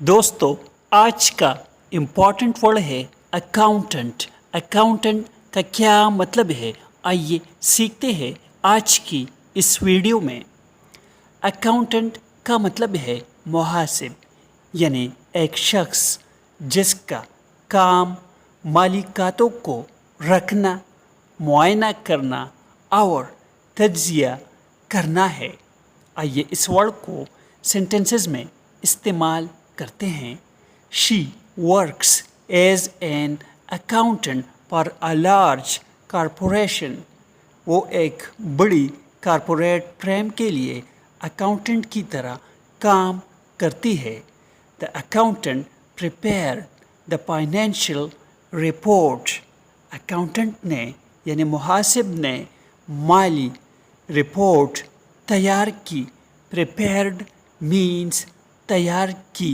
दोस्तों आज का इम्पॉर्टेंट वर्ड है अकाउंटेंट। अकाउंटेंट का क्या मतलब है, आइए सीखते हैं आज की इस वीडियो में। अकाउंटेंट का मतलब है मुहासिब, यानी एक शख्स जिसका काम माली खातों को रखना, मुआयना करना और तज्जिया करना है। आइए इस वर्ड को सेंटेंसेस में इस्तेमाल करते हैं। She works as an accountant for a large corporation. वो एक बड़ी कॉरपोरेट फर्म के लिए अकाउंटेंट की तरह काम करती है। The accountant prepare the financial report. Accountant ने यानी मुहासिब ने माली रिपोर्ट तैयार की। प्रिपेयर्ड मीन्स तैयार की।